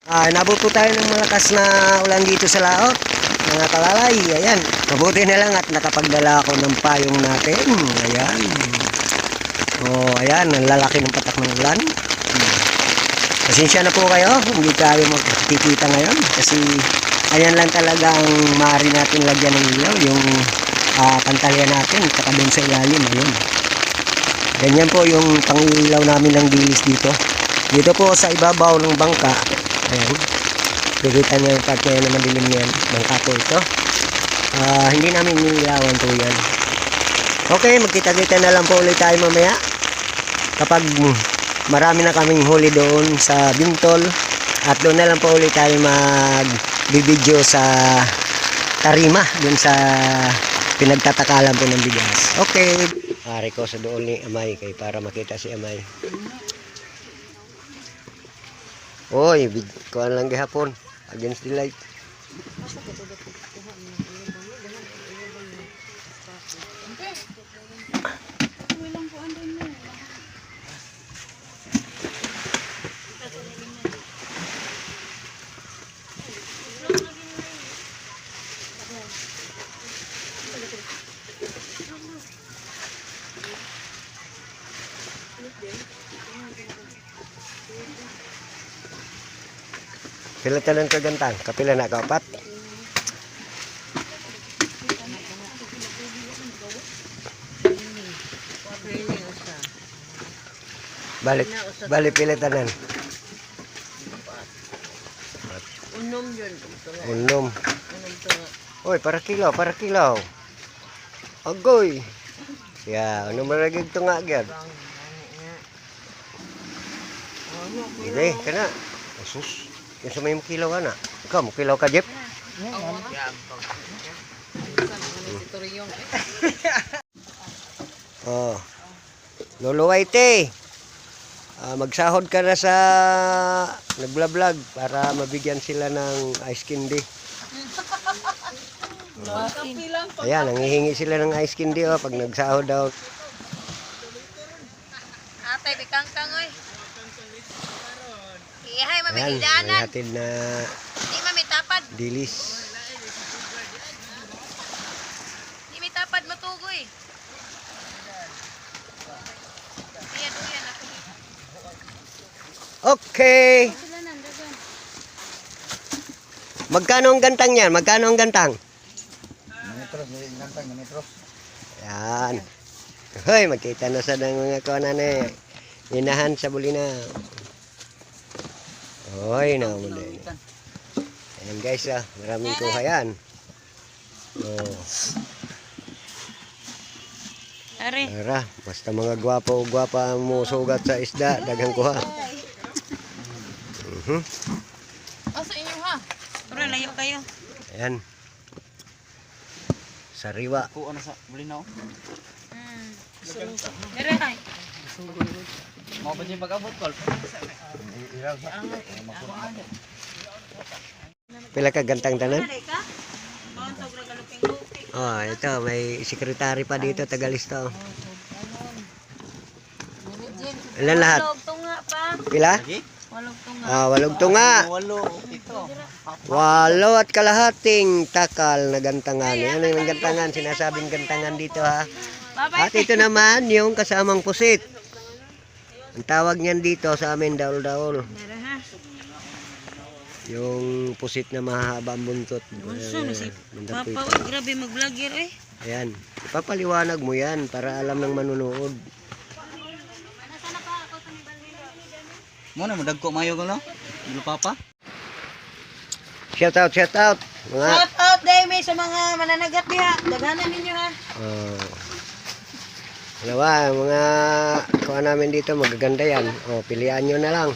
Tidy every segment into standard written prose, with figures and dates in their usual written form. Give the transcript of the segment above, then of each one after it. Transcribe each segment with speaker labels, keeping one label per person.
Speaker 1: Nabuto tayo ng malakas na ulan dito sa laot, mga kalalay. Ayan, mabuti na lang at nakapagdala ako ng payong natin. Ayan. Ayan, ang lalaki ng patak ng ulan. Pasensya na po kayo, hindi tayo magkikita ngayon kasi ayan lang talaga ang maaari natin lagyan ng ilaw, yung pantalya natin, saka doon sa ilalim. Ayun. Ganyan po yung pangilaw namin ng dilis dito. Dito po sa ibabaw ng bangka. Ayan. Bigita nyo yung part na madilim yan. Bangka po ito. Hindi namin nilawan po yan. Okay, magkita-kita na lang po ulit tayo mamaya. Kapag marami na kaming huli doon sa Bintol. At doon na lang po ulit tayo mag-video sa Tarima. Doon sa pinagtatakalan po ng bigas. Okay. Ari ko sa doon ni Amay kay para makita si Amay. Oy, kuan lang gihapon against the light. Pila tanan ka gantang? Kapila na ka apat? Balik pila tanan?
Speaker 2: Unom yun.
Speaker 1: Unom. Oy, para kilaw. Agoy. Ya, unom lagi ito nga agad. Hindi, kana. Asus. Yung sa may kilaw na. Ikaw, kilaw ka, Jeff? Lolo Whitey. Magsahod ka na sa nagblablag para mabigyan sila ng ice candy. Ayan, nangihingi sila ng ice candy pag nagsahod daw.
Speaker 2: Atay, bikangkang oy. Ihay,
Speaker 1: Ayan, may
Speaker 2: mamigidaanan.
Speaker 1: hatid na
Speaker 2: Di mamitapad.
Speaker 1: dilis.
Speaker 2: Di mitapad matugoy. Duyan ako.
Speaker 1: Okay. Magkano ang gantang yan? Magkano ang gantang? Yan. Hoy, magkita na sa mga kuwanan eh. Inahan sa bulina. Hoy, naman din. Ayan guys, maraming kuha yan. Tara, basta mga gwapo-gwapa mo sugat sa isda, daghang kuha.
Speaker 2: Sa inyo ha. Pero layo kayo.
Speaker 1: Ayan. Sariwa.
Speaker 3: Kuha na sa bulinaw.
Speaker 2: Dere hay.
Speaker 3: Mau ba niya pag-abot, Kol?
Speaker 1: Pila ka gantang tanan? Ito, may sekretary pa dito, tagalisto. Ilan lahat? Pila? Walog tunga. 8 at kalahating takal na gantangan. Yan ang gantangan, sinasabing gantangan dito ha. At ito naman yung kasamang pusit. Ang tawag niyan dito sa amin, daol-daol. Yung pusit na mahaba ang buntot.
Speaker 2: Papa, grabe mag-vlogger eh.
Speaker 1: Ayan, ipapaliwanag mo yan para alam ng manunood.
Speaker 3: Muna mo dagko mayo ko no? Dilo papa.
Speaker 1: Shout out.
Speaker 2: Shout out Demi sa mga mananagat diha. Daghanan ninyo ha.
Speaker 1: Dalawa, mga kuha namin dito, magaganda yan. Pilihan nyo na lang.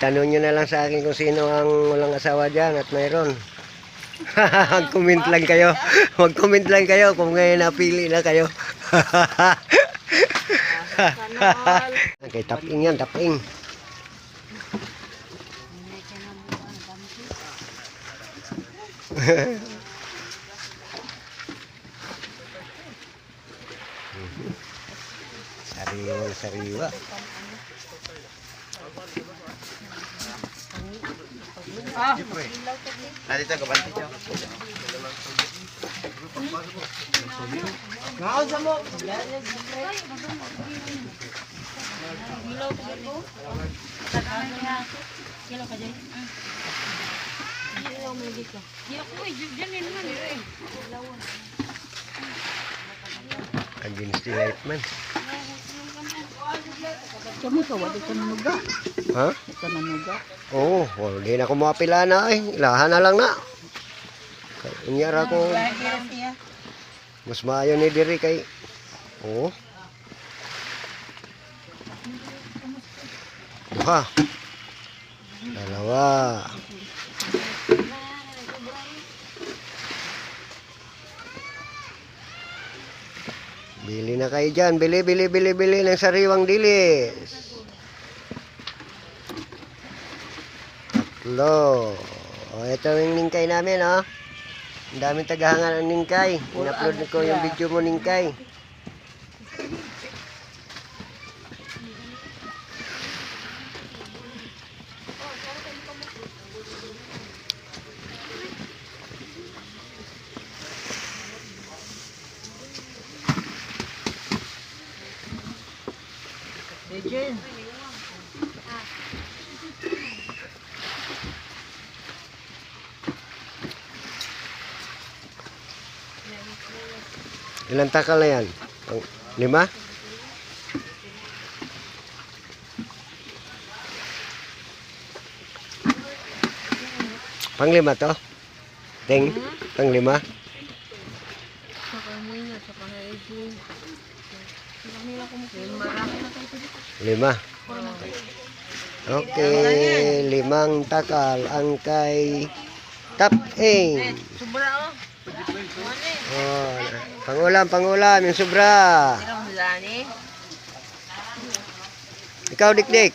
Speaker 1: Tanong nyo na lang sa akin kung sino ang walang asawa dyan at mayroon. Mag-comment lang kayo. Mag-comment lang kayo kung ngayon napili na kayo. Okay, taping yan, taping. Sariwa.
Speaker 3: Dito kabanti siya.
Speaker 2: Ngaon sa mo.
Speaker 1: Against the light man.
Speaker 2: Kami ka, wala ka nanuga.
Speaker 1: Ha?
Speaker 2: Ka nanuga.
Speaker 1: Oo, oh, di na ko mapila na eh. Ilahan na lang na. Unyara ko. Mas maayo ni diri kay. Oo. Duha. Dalawa. Bili na kayo dyan. Bili ng sariwang dilis. Tatlo. O, ito yung ningkay namin, oh. Ang daming tagahangan ng ningkay. In-upload ko yung video mo, ningkay.
Speaker 2: Legend.
Speaker 1: Ilang takal na yan? 5? Pang-5 to? Ting? Pang-5? Lima. Okay, 5 takal ang kay Top Aim.
Speaker 2: Sobra oh.
Speaker 1: Oh, pangulam yung sobra. Ikaw dikdik.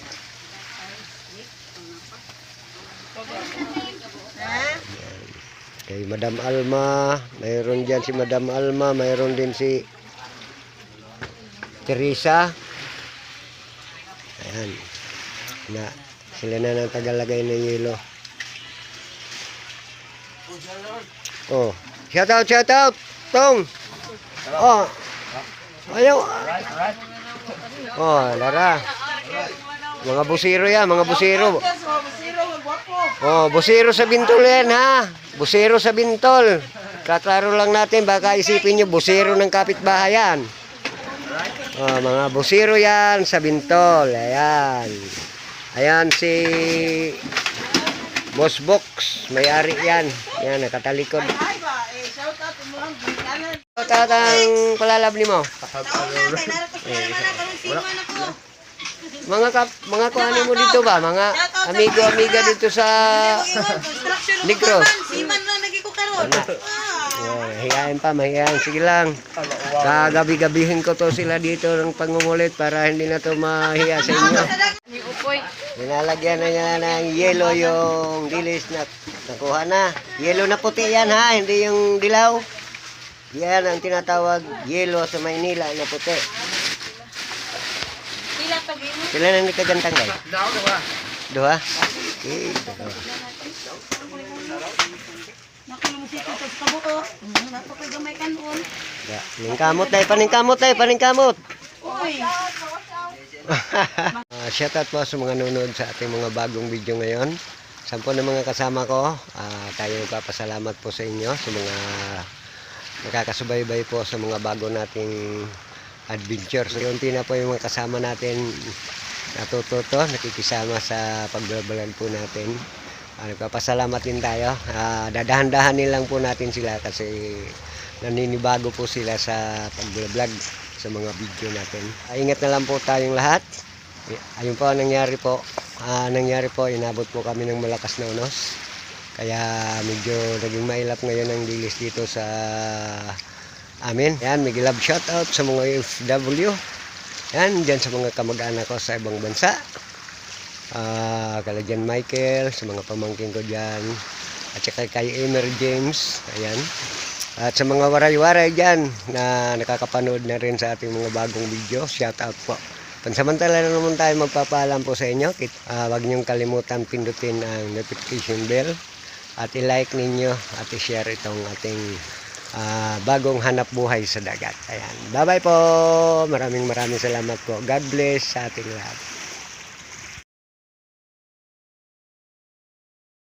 Speaker 1: Kay Madam Alma, mayroon diyan si Madam Alma, mayroon din si Teresa. Ayan. Na, sila na nang tagalagay ng yelo. Oh, shout out, Tong. Oh. Ayaw. Oh, Lara. Mga busiro yan, mga busiro. Oh, busiro sa Bintol yan, ha. Busiro sa Bintol. Kaklaro lang natin, baka isipin nyo, busiro ng kapitbahayan. Oh, mga busiro yan sa Bintol. Ayan. Ayan si Boss Box, may-ari yan. Yan, nakatalikod. Shout ang palalab ni mo. Mga kuhanin mo dito ba? Mga amigo-amiga dito sa Negros.
Speaker 2: Siman lang nagi ko karon.
Speaker 1: Hiyain pa, mahiyain. Sige lang. Kagabi-gabihin ko to sila dito ng pangumulit para hindi na to mahiya sa inyo. Nilalagyan na niya ng yelo yung dilis na nakuha na. Yelo na puti yan, ha, hindi yung dilaw. Yan ang tinatawag yelo sa Maynila na puti. Sila na nagkagantang guys? Dua. Okay, dalawa. Paningkamot. Shoutout po sa mga nanonood sa ating mga bagong video ngayon. Sampo na mga kasama ko, tayo nagpapasalamat po sa inyo, sa mga nakakasubaybay po sa mga bago nating adventure. So, unti na po yung mga kasama natin natututo, nakikisama sa pagbabalag po natin. Nagpapasalamat din tayo. Dadahan-dahanin lang po natin sila kasi naninibago po sila sa pagbablog sa mga video natin. Ingat na lang po tayong lahat. Ayun po ang nangyari po. Inabot po kami ng malakas na unos. Kaya medyo naging mailap ngayon ang dilis dito sa amin. Yan, may love shoutout sa mga OFW. Yan, dyan sa mga kamag-anak ko sa ibang bansa. Kala dyan Michael, sa mga pamangkin ko dyan. At saka kay Emer James. Ayan. At sa mga waray-waray dyan na nakakapanood na rin sa ating mga bagong video, shoutout po. Pansamantala na naman tayo magpapaalam po sa inyo. Huwag niyong kalimutan pindutin ang notification bell at i-like ninyo at i-share itong ating bagong hanap buhay sa dagat. Ayan. Bye-bye po. Maraming salamat po. God bless sa ating lahat.